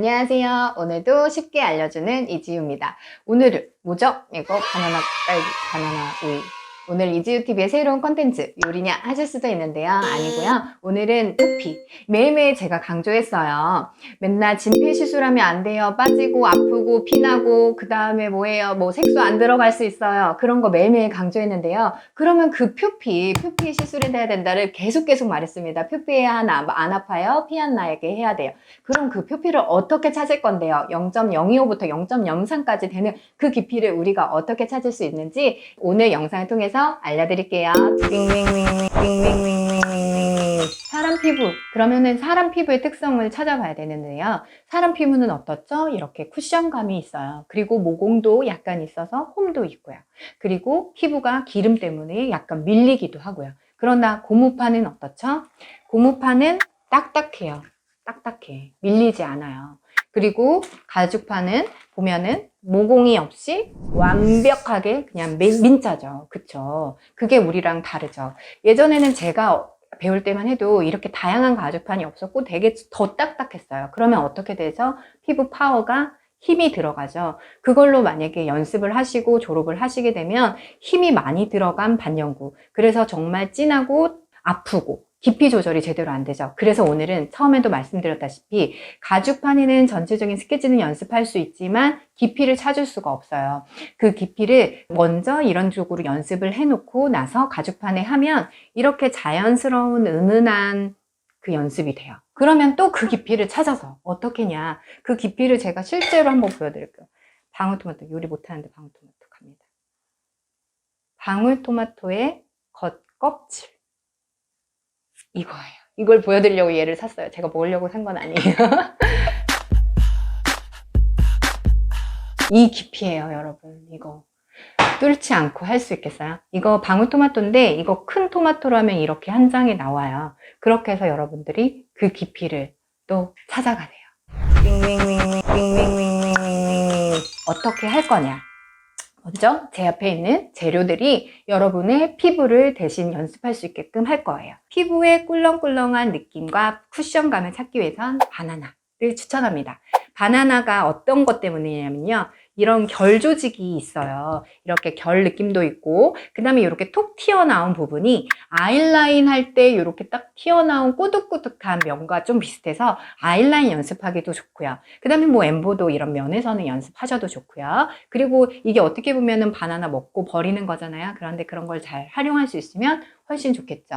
안녕하세요. 오늘도 쉽게 알려주는 이지우입니다. 오늘은 뭐죠? 이거 바나나 딸기, 바나나 우유. 오늘 이지우TV의 새로운 컨텐츠 요리냐 하실 수도 있는데요. 아니고요. 오늘은 표피. 매일매일 제가 강조했어요. 맨날 진피시술하면 안 돼요. 빠지고 아프고 피나고 그 다음에 뭐예요? 뭐 색소 안 들어갈 수 있어요. 그런 거 매일매일 강조했는데요. 그러면 그 표피 시술이 돼야 된다를 계속 말했습니다. 표피해야 하나? 안 아파요? 피 안 나게 해야 돼요. 그럼 그 표피를 어떻게 찾을 건데요? 0.025부터 0.03까지 되는 그 깊이를 우리가 어떻게 찾을 수 있는지 오늘 영상을 통해서 알려드릴게요. 사람 피부. 그러면은 사람 피부의 특성을 찾아봐야 되는데요. 사람 피부는 어떻죠? 이렇게 쿠션감이 있어요. 그리고 모공도 약간 있어서 홈도 있고요. 그리고 피부가 기름 때문에 약간 밀리기도 하고요. 그러나 고무판은 어떻죠? 고무판은 딱딱해요. 딱딱해. 밀리지 않아요. 그리고 가죽판은 보면은 모공이 없이 완벽하게 그냥 민자죠. 그쵸? 그게 우리랑 다르죠. 예전에는 제가 배울 때만 해도 이렇게 다양한 가죽판이 없었고 되게 더 딱딱했어요. 그러면 어떻게 되죠? 피부 파워가 힘이 들어가죠. 그걸로 만약에 연습을 하시고 졸업을 하시게 되면 힘이 많이 들어간 반영구. 그래서 정말 진하고 아프고 깊이 조절이 제대로 안 되죠. 그래서 오늘은 처음에도 말씀드렸다시피 가죽판에는 전체적인 스케치는 연습할 수 있지만 깊이를 찾을 수가 없어요. 그 깊이를 먼저 이런 쪽으로 연습을 해놓고 나서 가죽판에 하면 이렇게 자연스러운 은은한 그 연습이 돼요. 그러면 또 그 깊이를 찾아서 어떻게냐, 그 깊이를 제가 실제로 한번 보여드릴게요. 방울토마토, 요리 못하는데 방울토마토 갑니다. 방울토마토의 겉껍질, 이거예요. 이걸 보여드리려고 얘를 샀어요. 제가 먹으려고 산 건 아니에요. 이 깊이에요, 여러분. 이거 뚫지 않고 할 수 있겠어요? 이거 방울토마토인데 이거 큰 토마토라면 이렇게 한 장에 나와요. 그렇게 해서 여러분들이 그 깊이를 또 찾아가세요. 어떻게 할 거냐? 먼저 제 앞에 있는 재료들이 여러분의 피부를 대신 연습할 수 있게끔 할 거예요. 피부의 꿀렁꿀렁한 느낌과 쿠션감을 찾기 위해선 바나나를 추천합니다. 바나나가 어떤 것 때문이냐면요, 이런 결 조직이 있어요. 이렇게 결 느낌도 있고, 그 다음에 이렇게 톡 튀어나온 부분이 아이라인 할 때 이렇게 딱 튀어나온 꼬득꼬득한 면과 좀 비슷해서 아이라인 연습하기도 좋고요. 그 다음에 뭐 엠보도 이런 면에서는 연습하셔도 좋고요. 그리고 이게 어떻게 보면은 바나나 먹고 버리는 거잖아요. 그런데 그런 걸 잘 활용할 수 있으면 훨씬 좋겠죠.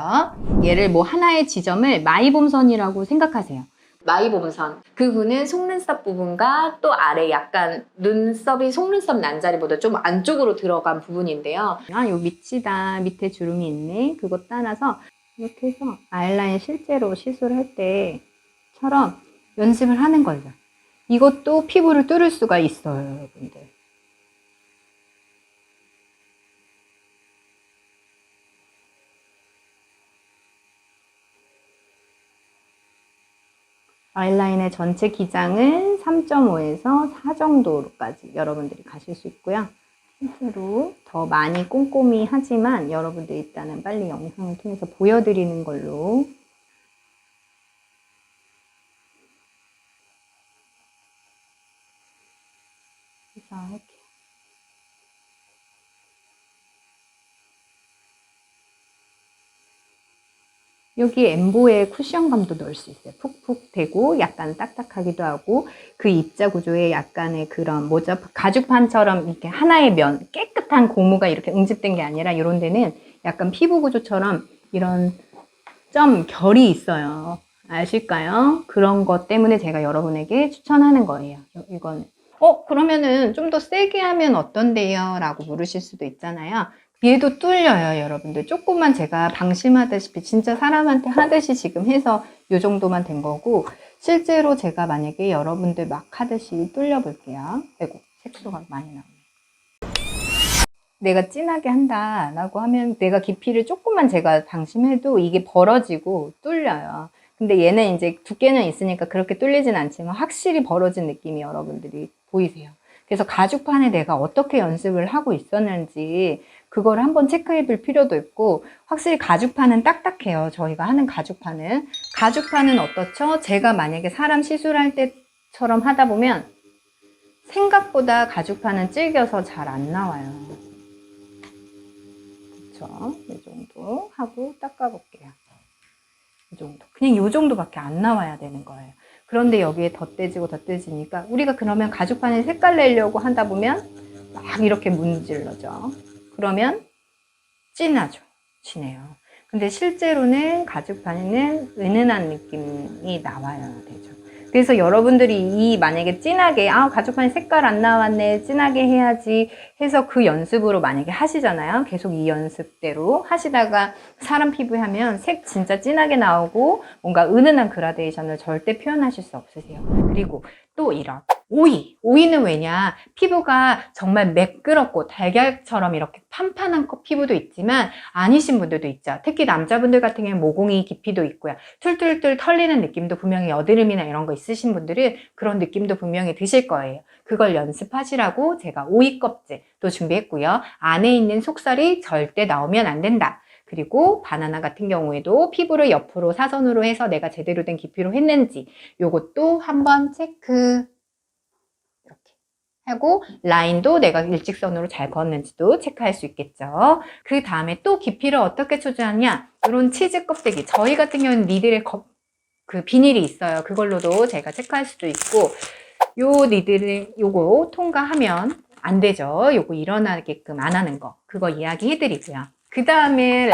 얘를 뭐 하나의 지점을 마이봄선이라고 생각하세요. 마이봄선. 그 부분은 속눈썹 부분과 또 아래 약간 눈썹이 속눈썹 난자리보다 좀 안쪽으로 들어간 부분인데요. 아, 요 밑이다. 밑에 주름이 있네. 그거 따라서 이렇게 해서 아이라인 실제로 시술할 때처럼 연습을 하는 거죠. 이것도 피부를 뚫을 수가 있어요, 여러분들. 아이라인의 전체 기장은 3.5에서 4 정도까지 여러분들이 가실 수 있고요. 실제로 더 많이 꼼꼼히 하지만 여러분들 일단은 빨리 영상을 통해서 보여드리는 걸로. 그래서 이렇게 여기 엠보에 쿠션감도 넣을 수 있어요. 푹푹 되고 약간 딱딱하기도 하고, 그 입자 구조에 약간의 그런 뭐죠? 가죽판처럼 이렇게 하나의 면, 깨끗한 고무가 이렇게 응집된 게 아니라 이런 데는 약간 피부 구조처럼 이런 결이 있어요. 아실까요? 그런 것 때문에 제가 여러분에게 추천하는 거예요. 이거는. 그러면은 좀 더 세게 하면 어떤데요? 라고 물으실 수도 있잖아요. 얘도 뚫려요, 여러분들. 조금만 제가 방심하다시피 진짜 사람한테 하듯이 지금 해서 이 정도만 된 거고, 실제로 제가 만약에 여러분들 막 하듯이 뚫려 볼게요. 아이고, 색소가 많이 나오네. 내가 진하게 한다 라고 하면 내가 깊이를 조금만 제가 방심해도 이게 벌어지고 뚫려요. 근데 얘는 이제 두께는 있으니까 그렇게 뚫리진 않지만 확실히 벌어진 느낌이 여러분들이 보이세요. 그래서 가죽판에 내가 어떻게 연습을 하고 있었는지 그걸 한번 체크해 볼 필요도 있고, 확실히 가죽판은 딱딱해요. 저희가 하는 가죽판은 어떻죠? 제가 만약에 사람 시술할 때 가죽처럼 하다 보면 생각보다 가죽판은 질겨서 잘 안 나와요. 그쵸? 이 정도 하고 닦아볼게요. 이 정도. 그냥 이 정도밖에 안 나와야 되는 거예요. 그런데 여기에 덧대지고 덧대지니까 우리가 그러면 가죽판에 색깔 내려고 하다 보면 막 이렇게 문질러져. 그러면 진하죠. 진해요. 근데 실제로는 가죽판에는 은은한 느낌이 나와야 되죠. 그래서 여러분들이 만약에 진하게 가죽판에 색깔 안 나왔네, 진하게 해야지 해서 그 연습으로 만약에 하시잖아요. 계속 이 연습대로 하시다가 사람 피부에 하면 색 진짜 진하게 나오고 뭔가 은은한 그라데이션을 절대 표현하실 수 없으세요. 그리고 또 이런 오이는 왜냐, 피부가 정말 매끄럽고 달걀처럼 이렇게 판판한 피부도 있지만 아니신 분들도 있죠. 특히 남자분들 같은 경우는 모공이 깊이도 있고요, 툴툴툴 털리는 느낌도 분명히 여드름이나 이런 거 있으신 분들은 그런 느낌도 분명히 드실 거예요. 그걸 연습하시라고 제가 오이 껍질도 준비했고요. 안에 있는 속살이 절대 나오면 안 된다. 그리고 바나나 같은 경우에도 피부를 옆으로 사선으로 해서 내가 제대로 된 깊이로 했는지 요것도 한번 체크 이렇게 하고, 라인도 내가 일직선으로 잘 그었는지도 체크할 수 있겠죠. 그 다음에 또 깊이를 어떻게 조절하냐, 이런 치즈 껍데기, 저희 같은 경우는 니들의 그 비닐이 있어요. 그걸로도 제가 체크할 수도 있고, 요 니들을 요거 통과하면 안 되죠. 요거 일어나게끔 안 하는 거, 그거 이야기해 드리고요. 그 다음에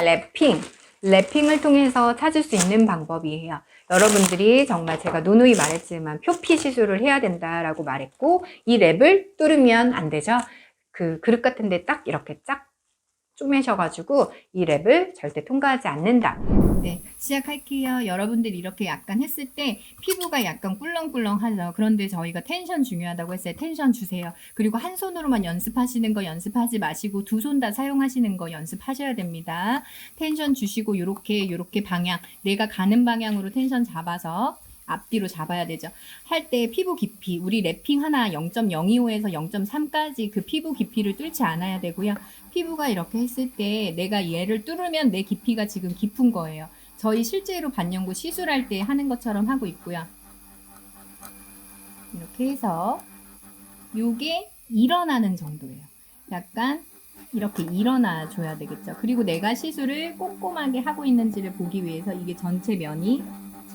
랩핑을 통해서 찾을 수 있는 방법이에요. 여러분들이 정말 제가 누누이 말했지만 표피 시술을 해야 된다라고 말했고, 이 랩을 뚫으면 안 되죠. 그 그릇 같은 데 딱 이렇게 쫙 쪼매셔가지고 이 랩을 절대 통과하지 않는다. 네, 시작할게요. 여러분들이 이렇게 약간 했을 때 피부가 약간 꿀렁꿀렁하죠. 그런데 저희가 텐션 중요하다고 했어요. 텐션 주세요. 그리고 한 손으로만 연습하시는 거 연습하지 마시고 두 손 다 사용하시는 거 연습하셔야 됩니다. 텐션 주시고 요렇게 방향, 내가 가는 방향으로 텐션 잡아서 앞뒤로 잡아야 되죠. 할 때 피부 깊이, 우리 랩핑 하나 0.025에서 0.3까지 그 피부 깊이를 뚫지 않아야 되고요. 피부가 이렇게 했을 때 내가 얘를 뚫으면 내 깊이가 지금 깊은 거예요. 저희 실제로 반영구 시술할 때 하는 것처럼 하고 있고요. 이렇게 해서 요게 일어나는 정도예요. 약간 이렇게 일어나 줘야 되겠죠. 그리고 내가 시술을 꼼꼼하게 하고 있는지를 보기 위해서 이게 전체 면이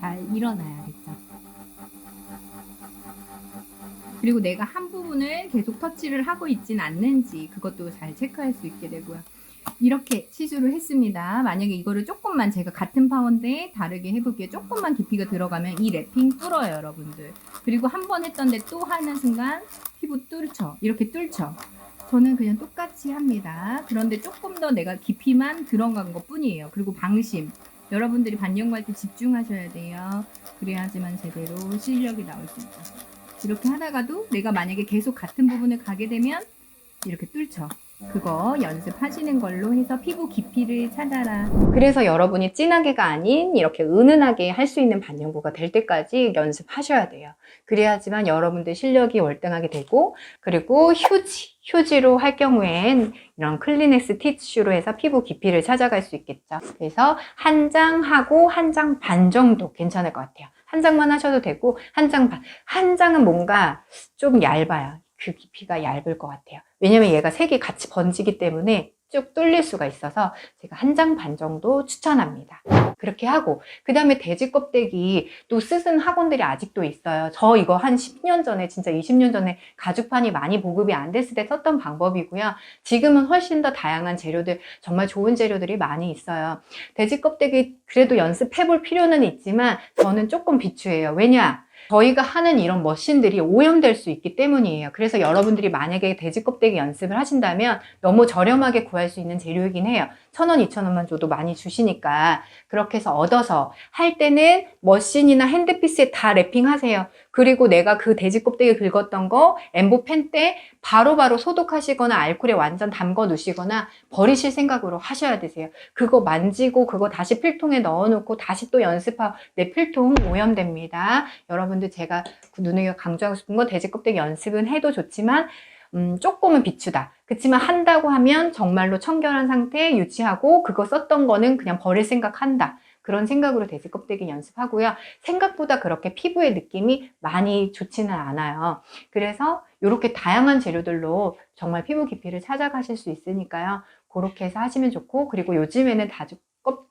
잘 일어나야겠죠. 그리고 내가 한 부분을 계속 터치를 하고 있진 않는지 그것도 잘 체크할 수 있게 되고요. 이렇게 시술을 했습니다. 만약에 이거를 조금만, 제가 같은 파워인데 다르게 해볼게요. 조금만 깊이가 들어가면 이 랩핑 뚫어요, 여러분들. 그리고 한 번 했던데 또 하는 순간 피부 뚫죠. 이렇게 뚫죠. 저는 그냥 똑같이 합니다. 그런데 조금 더 내가 깊이만 들어간 것 뿐이에요. 그리고 방심. 여러분들이 반영할 때 집중하셔야 돼요. 그래야지만 제대로 실력이 나올 수 있죠. 이렇게 하다가도 내가 만약에 계속 같은 부분을 가게 되면 이렇게 뚫죠. 그거 연습하시는 걸로 해서 피부 깊이를 찾아라. 그래서 여러분이 진하게가 아닌 이렇게 은은하게 할 수 있는 반영구가 될 때까지 연습하셔야 돼요. 그래야지만 여러분들 실력이 월등하게 되고, 그리고 휴지로 할 경우엔 이런 클리넥스 티슈로 해서 피부 깊이를 찾아갈 수 있겠죠. 그래서 한 장 하고 한 장 반 정도 괜찮을 것 같아요. 한 장만 하셔도 되고, 한 장 반. 한 장은 뭔가 좀 얇아요. 그 깊이가 얇을 것 같아요. 왜냐면 얘가 색이 같이 번지기 때문에 쭉 뚫릴 수가 있어서 제가 한 장 반 정도 추천합니다. 그렇게 하고, 그 다음에 돼지 껍데기 또 쓰는 학원들이 아직도 있어요. 저 이거 한 10년 전에, 진짜 20년 전에 가죽판이 많이 보급이 안 됐을 때 썼던 방법이고요. 지금은 훨씬 더 다양한 재료들, 정말 좋은 재료들이 많이 있어요. 돼지 껍데기 그래도 연습해 볼 필요는 있지만 저는 조금 비추해요. 왜냐? 저희가 하는 이런 머신들이 오염될 수 있기 때문이에요. 그래서 여러분들이 만약에 돼지 껍데기 연습을 하신다면 너무 저렴하게 구할 수 있는 재료이긴 해요. 1,000원, 2,000원만 줘도 많이 주시니까. 그렇게 해서 얻어서 할 때는 머신이나 핸드피스에 다 랩핑하세요. 그리고 내가 그 돼지 껍데기 긁었던 거 엠보펜 때 바로바로 소독하시거나 알코올에 완전 담궈 놓으시거나 버리실 생각으로 하셔야 되세요. 그거 만지고 그거 다시 필통에 넣어놓고 다시 또 연습하고 내 필통 오염됩니다. 여러분들, 제가 누누이 강조하고 싶은 건 돼지 껍데기 연습은 해도 좋지만 조금은 비추다. 그렇지만 한다고 하면 정말로 청결한 상태에 유지하고 그거 썼던 거는 그냥 버릴 생각한다. 그런 생각으로 돼지 껍데기 연습하고요. 생각보다 그렇게 피부의 느낌이 많이 좋지는 않아요. 그래서 이렇게 다양한 재료들로 정말 피부 깊이를 찾아가실 수 있으니까요. 그렇게 해서 하시면 좋고, 그리고 요즘에는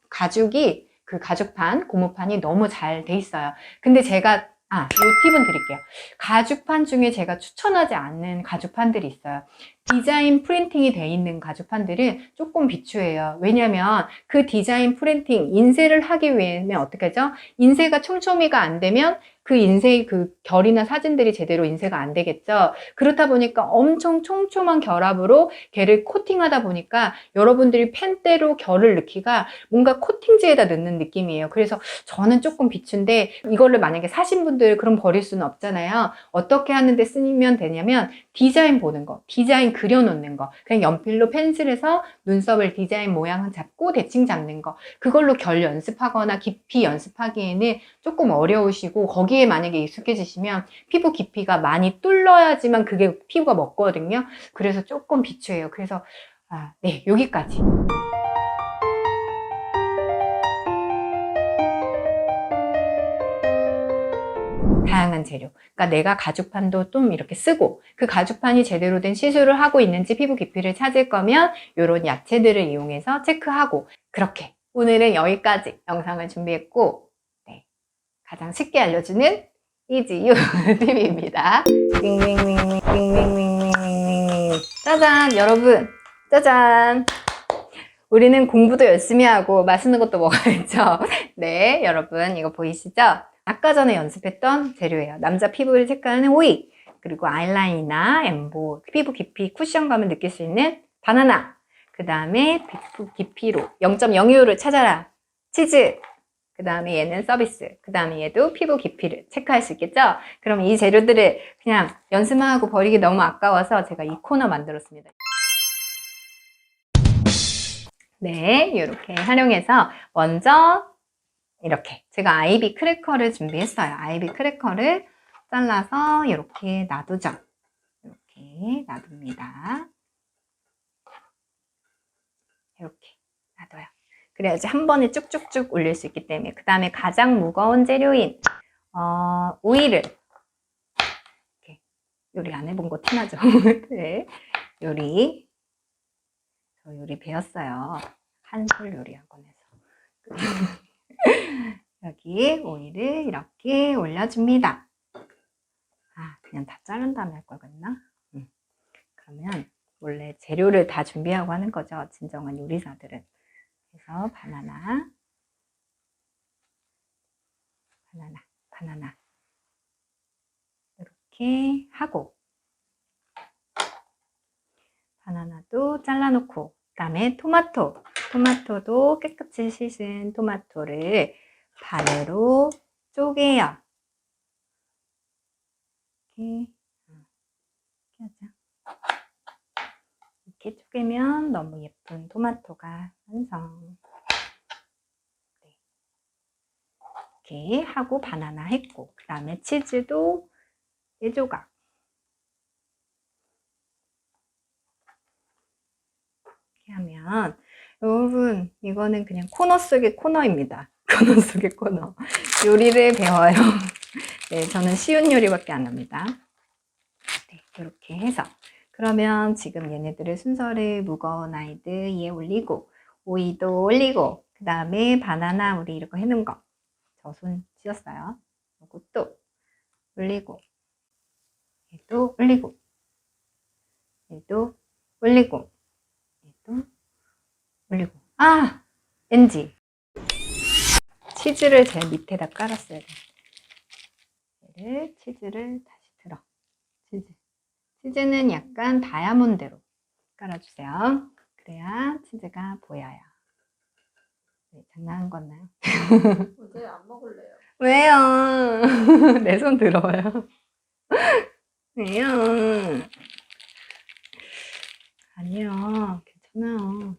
가죽이 그 가죽판, 고무판이 너무 잘 돼 있어요. 근데 제가 요 팁은 드릴게요. 가죽판 중에 제가 추천하지 않는 가죽판들이 있어요. 디자인 프린팅이 돼 있는 가죽판들은 조금 비추해요. 왜냐면 그 디자인 프린팅, 인쇄를 하기 위해는 어떻게 하죠? 인쇄가 촘촘히가 안 되면 그 인쇄의 그 결이나 사진들이 제대로 인쇄가 안 되겠죠. 그렇다 보니까 엄청 촘촘한 결합으로 걔를 코팅하다 보니까 여러분들이 펜대로 결을 넣기가 뭔가 코팅지에다 넣는 느낌이에요. 그래서 저는 조금 비추인데, 이거를 만약에 사신 분들 그럼 버릴 수는 없잖아요. 어떻게 하는데 쓰면 되냐면 디자인 보는 거, 디자인 그려놓는 거, 그냥 연필로 펜슬해서 눈썹을 디자인 모양 잡고 대칭 잡는 거, 그걸로 결 연습하거나 깊이 연습하기에는 조금 어려우시고, 거기에 만약에 익숙해지시면 피부 깊이가 많이 뚫려야지만 그게 피부가 먹거든요. 그래서 조금 비추해요. 그래서 네, 여기까지. 다양한 재료. 그러니까 내가 가죽판도 좀 이렇게 쓰고, 그 가죽판이 제대로 된 시술을 하고 있는지 피부 깊이를 찾을 거면 이런 야채들을 이용해서 체크하고, 그렇게 오늘은 여기까지 영상을 준비했고, 네, 가장 쉽게 알려주는 이지유 팁입니다. 짜잔, 여러분, 짜잔. 우리는 공부도 열심히 하고 맛있는 것도 먹어야죠. 네, 여러분 이거 보이시죠? 아까 전에 연습했던 재료예요. 남자 피부를 체크하는 오이, 그리고 아이라인이나 엠보, 피부 깊이 쿠션감을 느낄 수 있는 바나나, 그 다음에 피부 깊이로 0.02호를 찾아라, 치즈, 그 다음에 얘는 서비스, 그 다음에 얘도 피부 깊이를 체크할 수 있겠죠? 그럼 이 재료들을 그냥 연습만 하고 버리기 너무 아까워서 제가 이 코너 만들었습니다. 네, 이렇게 활용해서 먼저 이렇게 제가 아이비 크래커를 준비했어요. 아이비 크래커를 잘라서 이렇게 놔두죠. 이렇게 놔둡니다. 이렇게 놔둬요. 그래야지 한 번에 쭉쭉쭉 올릴 수 있기 때문에. 그 다음에 가장 무거운 재료인 오일을 이렇게, 요리 안 해본 거 티나죠? 네, 요리 배웠어요. 한솔 요리 학원에서. 여기 오일을 이렇게 올려줍니다. 그냥 다 자른 다음에 할 걸 그랬나? 그러면 원래 재료를 다 준비하고 하는 거죠, 진정한 요리사들은. 그래서 바나나 이렇게 하고, 바나나도 잘라놓고, 그 다음에 토마토도 깨끗이 씻은 토마토를 반으로 쪼개요. 이렇게 하죠. 이렇게 쪼개면 너무 예쁜 토마토가 완성. 네. 이렇게 하고 바나나 했고, 그 다음에 치즈도 4조각. 이렇게 하면, 여러분 이거는 그냥 코너 속의 코너입니다. 코너 속의 코너. 요리를 배워요. 네, 저는 쉬운 요리밖에 안 합니다. 네, 이렇게 해서, 그러면 지금 얘네들을 순서를 무거운 아이들 위에 올리고, 오이도 올리고, 그 다음에 바나나 우리 이렇게 해놓은 거, 저 손 씻었어요. 이것도 올리고, 얘도 올리고, 얘도 올리고, 얘도 올리고. NG. 치즈를 제 밑에다 깔았어야 돼. 치즈를 다시 들어. 치즈는 약간 다이아몬드로 깔아주세요. 그래야 치즈가 보여요. 네, 장난한 거나요? 어제 안 먹을래요. 왜요? 내 손 들어요. 왜요? 아니요, 괜찮아요.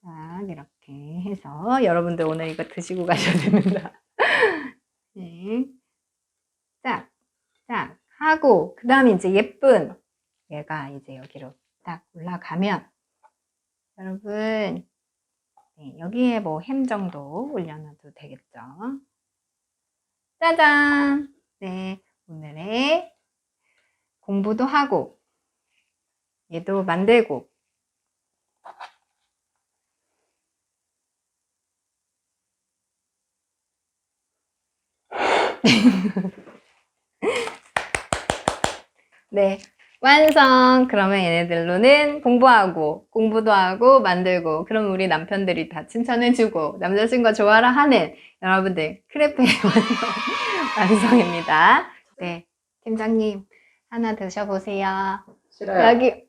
자, 이렇게 해서 여러분들 오늘 이거 드시고 가셔야 됩니다. 네. 딱 하고, 그 다음에 이제 예쁜 얘가 이제 여기로 딱 올라가면, 여러분 네, 여기에 뭐 햄 정도 올려놔도 되겠죠. 짜잔! 네, 오늘의 공부도 하고, 얘도 만들고, 네, 완성! 그러면 얘네들로는 공부하고, 공부도 하고, 만들고, 그럼 우리 남편들이 다 칭찬해주고, 남자친구가 좋아라 하는 여러분들, 크레페의 완성입니다. 네, 팀장님, 하나 드셔보세요. 싫어요. 여기,